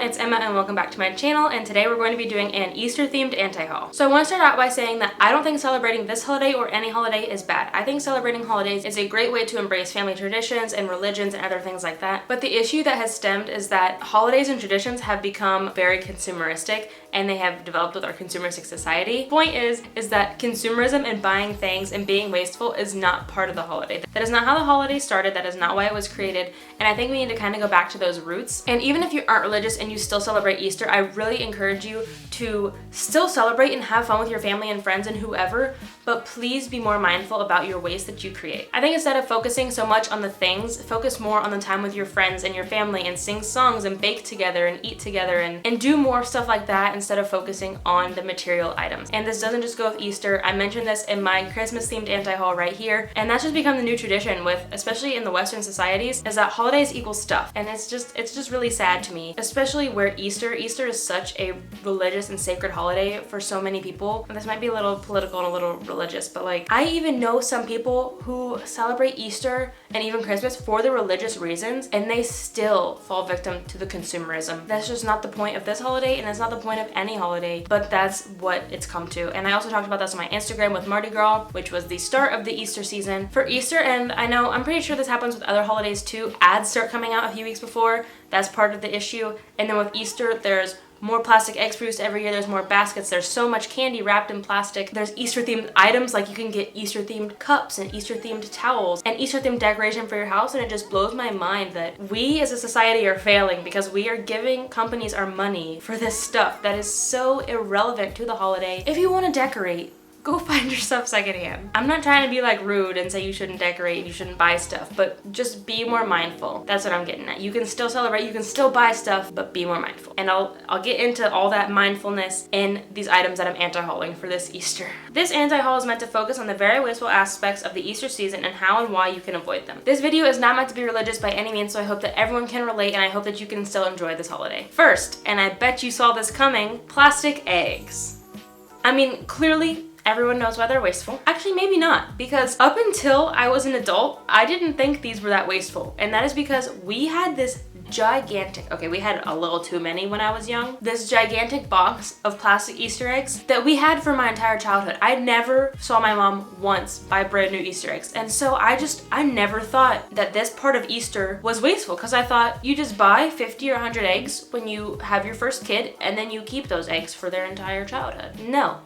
it's Emma and welcome back to my channel, and today we're going to be doing an Easter themed anti-haul. So I want to start out by saying that I don't think celebrating this holiday or any holiday is bad. I think celebrating holidays is a great way to embrace family traditions and religions and other things like that. But the issue that has stemmed is that holidays and traditions have become very consumeristic and they have developed with our consumeristic society. Point is that consumerism and buying things and being wasteful is not part of the holiday. That is not how the holiday started, that is not why it was created, and I think we need to kind of go back to those roots. And even if you aren't religious and you still celebrate Easter, I really encourage you to still celebrate and have fun with your family and friends and whoever, but please be more mindful about your waste that you create. I think instead of focusing so much on the things, focus more on the time with your friends and your family and sing songs and bake together and eat together and do more stuff like that instead of focusing on the material items. And this doesn't just go with Easter. I mentioned this in my Christmas themed anti-haul right here, and that's just become the new tradition with, especially in the Western societies, is that holidays equal stuff. And it's just really sad to me, especially where Easter is such a religious and sacred holiday for so many people. And this might be a little political and a little religious, but like, I even know some people who celebrate Easter and even Christmas for the religious reasons, and they still fall victim to the consumerism. That's just not the point of this holiday, and it's not the point of any holiday, but that's what it's come to. And I also talked about this on my Instagram with Mardi Gras, which was the start of the Easter season for Easter. And I know, I'm pretty sure this happens with other holidays too. Ads start coming out a few weeks before. That's part of the issue. And then with Easter, there's more plastic eggs produced every year, there's more baskets, there's so much candy wrapped in plastic, there's Easter themed items, like you can get Easter themed cups and Easter themed towels and Easter themed decoration for your house, and it just blows my mind that we as a society are failing because we are giving companies our money for this stuff that is so irrelevant to the holiday. If you want to decorate, go find yourself secondhand. I'm not trying to be like rude and say you shouldn't decorate and you shouldn't buy stuff, but just be more mindful. That's what I'm getting at. You can still celebrate, you can still buy stuff, but be more mindful. And I'll get into all that mindfulness in these items that I'm anti-hauling for this Easter. This anti-haul is meant to focus on the very wasteful aspects of the Easter season and how and why you can avoid them. This video is not meant to be religious by any means, so I hope that everyone can relate and I hope that you can still enjoy this holiday. First, and I bet you saw this coming, plastic eggs. I mean, clearly, everyone knows why they're wasteful. Actually, maybe not, because up until I was an adult, I didn't think these were that wasteful. And that is because we had this gigantic, okay, we had a little too many when I was young, this gigantic box of plastic Easter eggs that we had for my entire childhood. I never saw my mom once buy brand new Easter eggs. And so I never thought that this part of Easter was wasteful, because I thought you just buy 50 or 100 eggs when you have your first kid and then you keep those eggs for their entire childhood. No.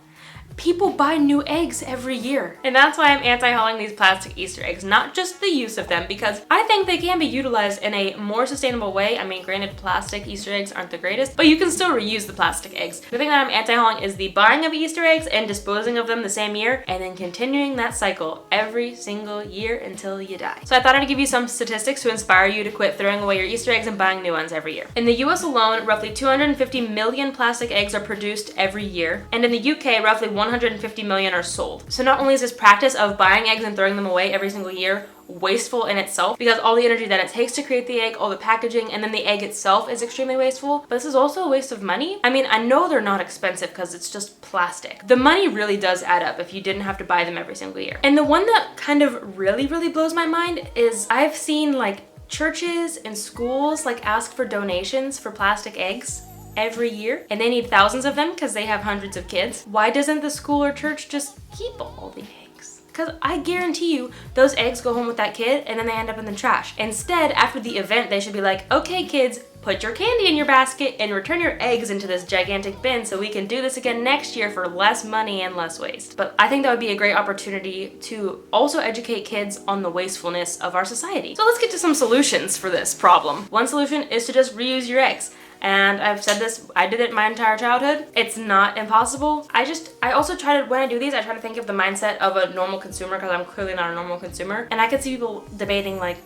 People buy new eggs every year. And that's why I'm anti-hauling these plastic Easter eggs, not just the use of them, because I think they can be utilized in a more sustainable way. I mean, granted, plastic Easter eggs aren't the greatest, but you can still reuse the plastic eggs. The thing that I'm anti-hauling is the buying of Easter eggs and disposing of them the same year, and then continuing that cycle every single year until you die. So I thought I'd give you some statistics to inspire you to quit throwing away your Easter eggs and buying new ones every year. In the US alone, roughly 250 million plastic eggs are produced every year, and in the UK, roughly 150 million are sold. So not only is this practice of buying eggs and throwing them away every single year wasteful in itself, because all the energy that it takes to create the egg, all the packaging, and then the egg itself is extremely wasteful, but this is also a waste of money. I mean, I know they're not expensive because it's just plastic. The money really does add up if you didn't have to buy them every single year. And the one that kind of really blows my mind is I've seen like churches and schools like ask for donations for plastic eggs every year, and they need thousands of them because they have hundreds of kids. Why doesn't the school or church just keep all the eggs? Because I guarantee you those eggs go home with that kid and then they end up in the trash. Instead, after the event, they should be like, okay kids, put your candy in your basket and return your eggs into this gigantic bin so we can do this again next year for less money and less waste. But I think that would be a great opportunity to also educate kids on the wastefulness of our society. So let's get to some solutions for this problem. One solution is to just reuse your eggs. And I've said this, I did it my entire childhood. It's not impossible. I also try to, when I do these, I try to think of the mindset of a normal consumer, because I'm clearly not a normal consumer. And I could see people debating like,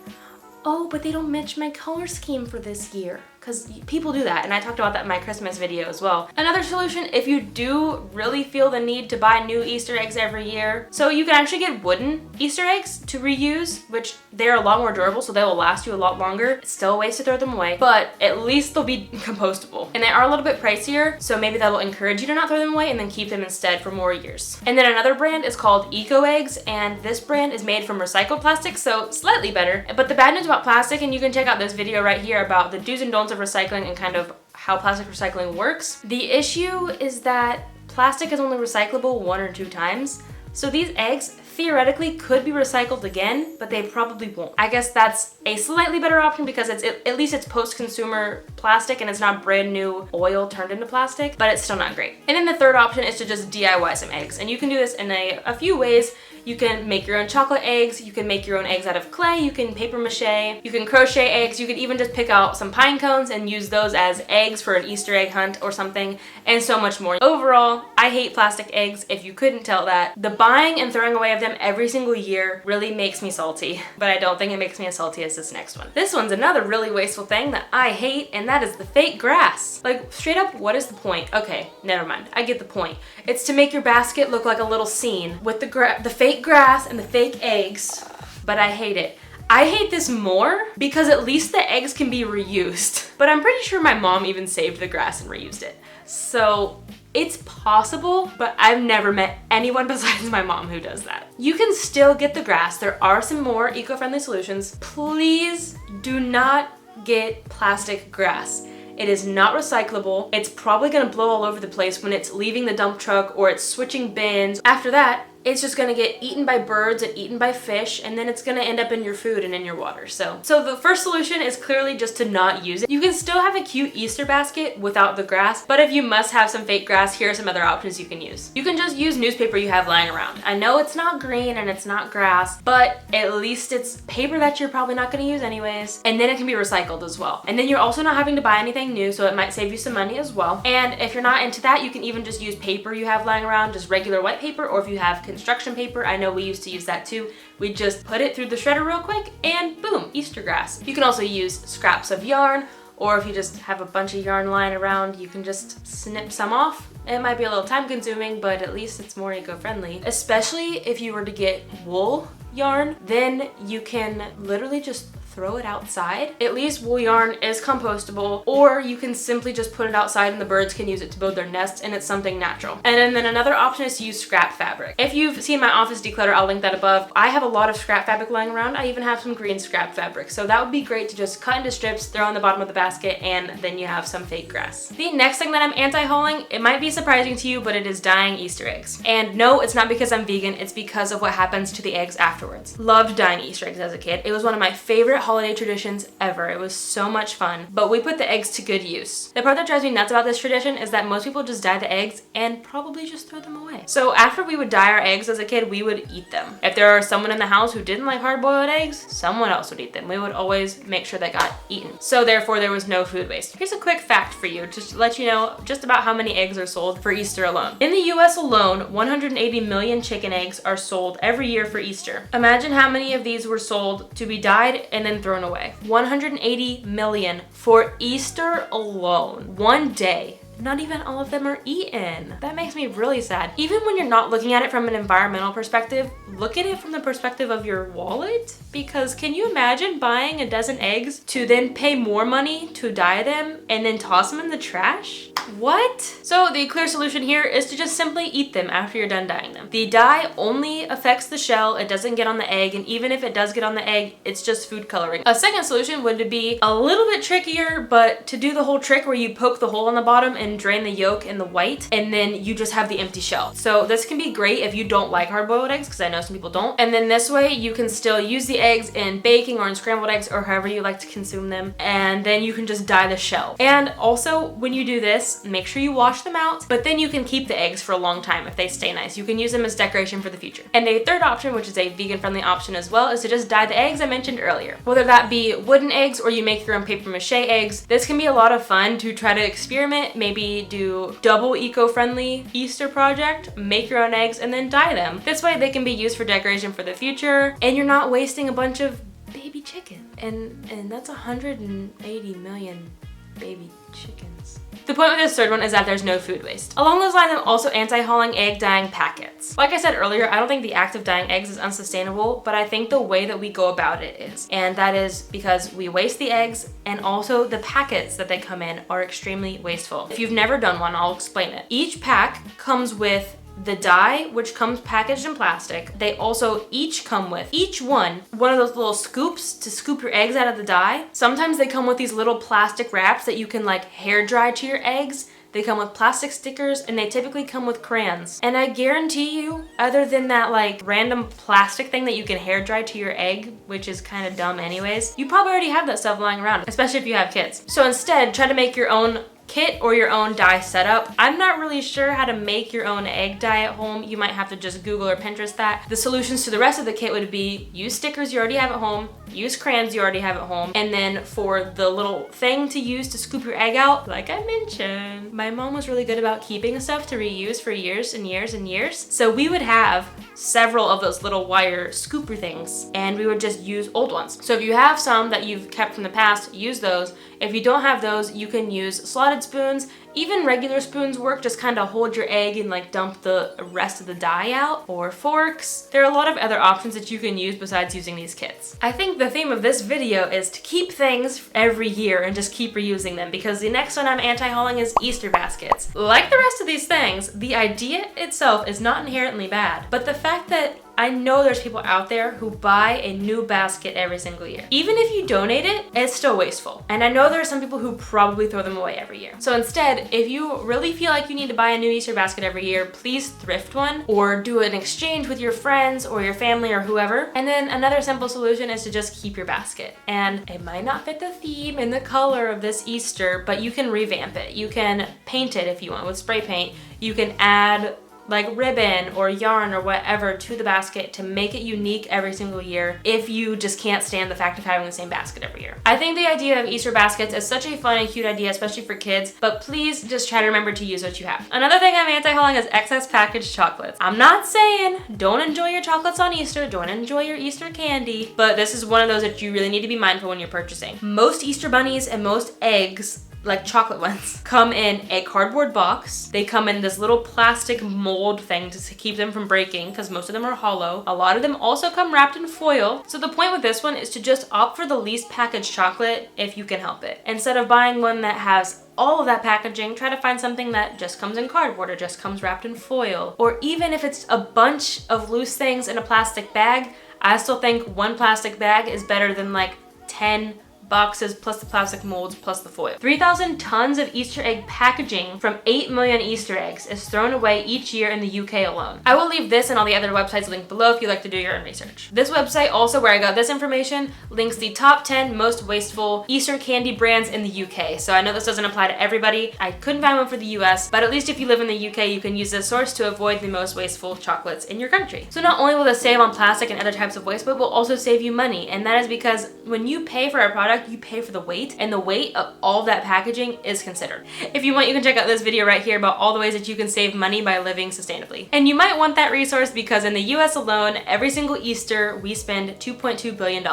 oh, but they don't match my color scheme for this year. because people do that, and I talked about that in my Christmas video as well. Another solution, if you do really feel the need to buy new Easter eggs every year, so you can actually get wooden Easter eggs to reuse, which they're a lot more durable, so they will last you a lot longer. It's still a waste to throw them away, but at least they'll be compostable. And they are a little bit pricier, so maybe that'll encourage you to not throw them away and then keep them instead for more years. And then another brand is called Eco Eggs, and this brand is made from recycled plastic, so slightly better. But the bad news about plastic, and you can check out this video right here about the do's and don'ts of recycling and kind of how plastic recycling works. The issue is that plastic is only recyclable 1 or 2 times. So these eggs theoretically could be recycled again, but they probably won't. I guess that's a slightly better option because at least it's post-consumer plastic and it's not brand new oil turned into plastic, but it's still not great. And then the third option is to just DIY some eggs. And you can do this in a few ways. You can make your own chocolate eggs, you can make your own eggs out of clay, you can paper mache, you can crochet eggs, you can even just pick out some pine cones and use those as eggs for an Easter egg hunt or something, and so much more. Overall, I hate plastic eggs, if you couldn't tell that. The buying and throwing away of them every single year really makes me salty, but I don't think it makes me as salty as this next one. This one's another really wasteful thing that I hate, and that is the fake grass. Like, straight up, what is the point? Okay, never mind, I get the point. It's to make your basket look like a little scene with the fake grass and the fake eggs, but I hate it. I hate this more because at least the eggs can be reused, but I'm pretty sure my mom even saved the grass and reused it. So it's possible, but I've never met anyone besides my mom who does that. You can still get the grass. There are some more eco-friendly solutions. Please do not get plastic grass. It is not recyclable. It's probably gonna blow all over the place when it's leaving the dump truck or it's switching bins. After that, it's just gonna get eaten by birds and eaten by fish, and then it's gonna end up in your food and in your water. So the first solution is clearly just to not use it. You can still have a cute Easter basket without the grass, but if you must have some fake grass, here are some other options you can use. You can just use newspaper you have lying around. I know it's not green and it's not grass, but at least it's paper that you're probably not gonna use anyways, and then it can be recycled as well. And then you're also not having to buy anything new, so it might save you some money as well. And if you're not into that, you can even just use paper you have lying around, just regular white paper, or if you have construction paper, I know we used to use that too. We just put it through the shredder real quick and boom, Easter grass. You can also use scraps of yarn, or if you just have a bunch of yarn lying around, you can just snip some off. It might be a little time consuming, but at least it's more eco-friendly. Especially if you were to get wool yarn, then you can literally just throw it outside. At least wool yarn is compostable, or you can simply just put it outside and the birds can use it to build their nests, and it's something natural. And then another option is to use scrap fabric. If you've seen my office declutter, I'll link that above. I have a lot of scrap fabric lying around. I even have some green scrap fabric. So that would be great to just cut into strips, throw on the bottom of the basket, and then you have some fake grass. The next thing that I'm anti-hauling, it might be surprising to you, but it is dyeing Easter eggs. And no, it's not because I'm vegan, it's because of what happens to the eggs afterwards. Loved dyeing Easter eggs as a kid. It was one of my favorite holiday traditions ever. It was so much fun, but we put the eggs to good use. The part that drives me nuts about this tradition is that most people just dye the eggs and probably just throw them away. So after we would dye our eggs as a kid, we would eat them. If there was someone in the house who didn't like hard-boiled eggs, someone else would eat them. We would always make sure they got eaten. So therefore there was no food waste. Here's a quick fact for you, just to let you know just about how many eggs are sold for Easter alone. In the US alone, 180 million chicken eggs are sold every year for Easter. Imagine how many of these were sold to be dyed and then thrown away. 180 million for Easter alone. One day. Not even all of them are eaten. That makes me really sad. Even when you're not looking at it from an environmental perspective, look at it from the perspective of your wallet. Because can you imagine buying a dozen eggs to then pay more money to dye them and then toss them in the trash? What? So the clear solution here is to just simply eat them after you're done dyeing them. The dye only affects the shell, it doesn't get on the egg, and even if it does get on the egg, it's just food coloring. A second solution would be a little bit trickier, but to do the whole trick where you poke the hole on the bottom and drain the yolk and the white, and then you just have the empty shell. So this can be great if you don't like hard-boiled eggs, because I know some people don't. And then this way you can still use the eggs in baking or in scrambled eggs or however you like to consume them, and then you can just dye the shell. And also when you do this, make sure you wash them out, but then you can keep the eggs for a long time if they stay nice. You can use them as decoration for the future. And a third option, which is a vegan-friendly option as well, is to just dye the eggs I mentioned earlier. Whether that be wooden eggs or you make your own paper mache eggs, this can be a lot of fun to try to experiment, maybe do double eco-friendly Easter project, make your own eggs, and then dye them. This way they can be used for decoration for the future, and you're not wasting a bunch of baby chicken. And that's 180 million baby chickens. The point with this third one is that there's no food waste. Along those lines, I'm also anti-hauling egg dyeing packets. Like I said earlier, I don't think the act of dyeing eggs is unsustainable, but I think the way that we go about it is. And that is because we waste the eggs, and also the packets that they come in are extremely wasteful. If you've never done one, I'll explain it. Each pack comes with the dye, which comes packaged in plastic. They also each come with, each one of those little scoops to scoop your eggs out of the dye. Sometimes they come with these little plastic wraps that you can like hair dry to your eggs. They come with plastic stickers, and they typically come with crayons. And I guarantee you, other than that like random plastic thing that you can hair dry to your egg, which is kind of dumb anyways, you probably already have that stuff lying around, especially if you have kids. So instead, try to make your own kit or your own dye setup. I'm not really sure how to make your own egg dye at home. You might have to just Google or Pinterest that. The solutions to the rest of the kit would be use stickers you already have at home, use crayons you already have at home, and then for the little thing to use to scoop your egg out, like I mentioned, my mom was really good about keeping stuff to reuse for years and years and years. So we would have several of those little wire scooper things, and we would just use old ones. So if you have some that you've kept from the past, use those. If you don't have those, you can use slotted spoons. Even regular spoons work, just kind of hold your egg and like dump the rest of the dye out, or forks. There are a lot of other options that you can use besides using these kits. I think the theme of this video is to keep things every year and just keep reusing them, because the next one I'm anti-hauling is Easter baskets. Like the rest of these things, the idea itself is not inherently bad, but the fact that I know there's people out there who buy a new basket every single year. Even if you donate it, it's still wasteful. And I know there are some people who probably throw them away every year. So instead, if you really feel like you need to buy a new Easter basket every year, please thrift one or do an exchange with your friends or your family or whoever. And then another simple solution is to just keep your basket. And it might not fit the theme and the color of this Easter, but you can revamp it. You can paint it if you want with spray paint. You can add like ribbon or yarn or whatever to the basket to make it unique every single year if you just can't stand the fact of having the same basket every year. I think the idea of Easter baskets is such a fun and cute idea, especially for kids, but please just try to remember to use what you have. Another thing I'm anti-hauling is excess packaged chocolates. I'm not saying don't enjoy your chocolates on Easter, don't enjoy your Easter candy, but this is one of those that you really need to be mindful when you're purchasing. Most Easter bunnies and most eggs, like chocolate ones, come in a cardboard box. They come in this little plastic mold thing to keep them from breaking, because most of them are hollow. A lot of them also come wrapped in foil. So the point with this one is to just opt for the least packaged chocolate if you can help it. Instead of buying one that has all of that packaging, try to find something that just comes in cardboard or just comes wrapped in foil. Or even if it's a bunch of loose things in a plastic bag, I still think one plastic bag is better than like 10 boxes plus the plastic molds plus the foil. 3,000 tons of Easter egg packaging from 8 million Easter eggs is thrown away each year in the UK alone. I will leave this and all the other websites linked below if you'd like to do your own research. This website, also where I got this information, links the top 10 most wasteful Easter candy brands in the UK. So I know this doesn't apply to everybody. I couldn't find one for the US, but at least if you live in the UK, you can use this source to avoid the most wasteful chocolates in your country. So not only will this save on plastic and other types of waste, but will also save you money. And that is because when you pay for a product, you pay for the weight, and the weight of all of that packaging is considered. If you want, you can check out this video right here about all the ways that you can save money by living sustainably. And you might want that resource because in the US alone, every single Easter, we spend $2.2 billion.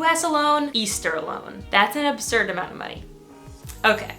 US alone, Easter alone. That's an absurd amount of money. Okay,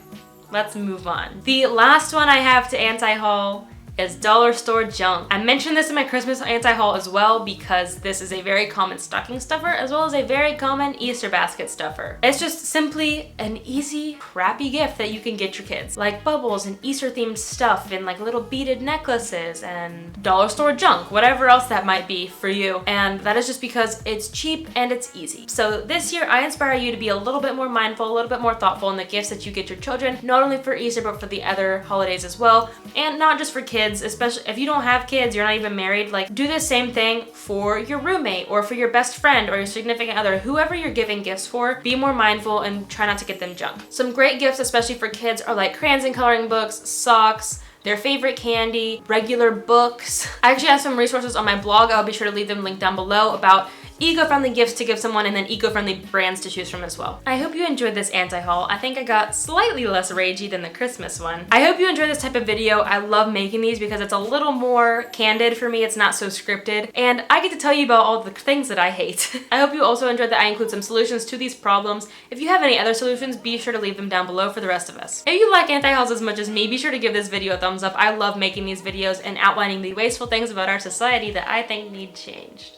let's move on. The last one I have to anti-haul is dollar store junk. I mentioned this in my Christmas anti-haul as well because this is a very common stocking stuffer as well as a very common Easter basket stuffer. It's just simply an easy, crappy gift that you can get your kids. Like bubbles and Easter themed stuff and like little beaded necklaces and dollar store junk, whatever else that might be for you. And that is just because it's cheap and it's easy. So this year I inspire you to be a little bit more mindful, a little bit more thoughtful in the gifts that you get your children, not only for Easter but for the other holidays as well, and not just for kids. Especially if you don't have kids, you're not even married, like do the same thing for your roommate or for your best friend or your significant other, whoever you're giving gifts for. Be more mindful and try not to get them junk. Some great gifts, especially for kids, are like crayons and coloring books, socks, their favorite candy, regular books. I actually have some resources on my blog. I'll be sure to leave them linked down below about eco-friendly gifts to give someone and then eco-friendly brands to choose from as well. I hope you enjoyed this anti-haul. I think I got slightly less ragey than the Christmas one. I hope you enjoy this type of video. I love making these because it's a little more candid for me. It's not so scripted. And I get to tell you about all the things that I hate. I hope you also enjoyed that I include some solutions to these problems. If you have any other solutions, be sure to leave them down below for the rest of us. If you like anti-hauls as much as me, be sure to give this video a thumbs up. I love making these videos and outlining the wasteful things about our society that I think need changed.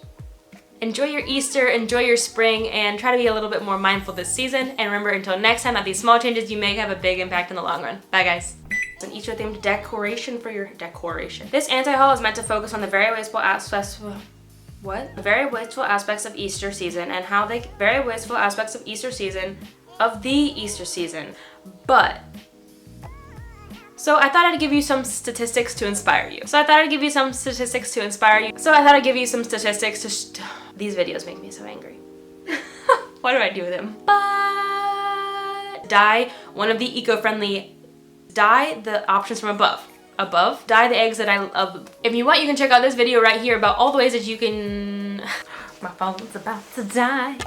Enjoy your Easter, enjoy your spring, and try to be a little bit more mindful this season. And remember, until next time, that these small changes you make have a big impact in the long run. Bye, guys. It's an Easter themed decoration for your decoration. This anti-haul is meant to focus on the very wasteful aspects of Easter season and how the very wasteful aspects of Easter season But so I thought I'd give you some statistics to inspire you. These videos make me so angry. What do I do with them? But dye one of the eco-friendly, dye the options from above. Dye the eggs that I love. If you want, you can check out this video right here about all the ways that you can, my phone's about to die.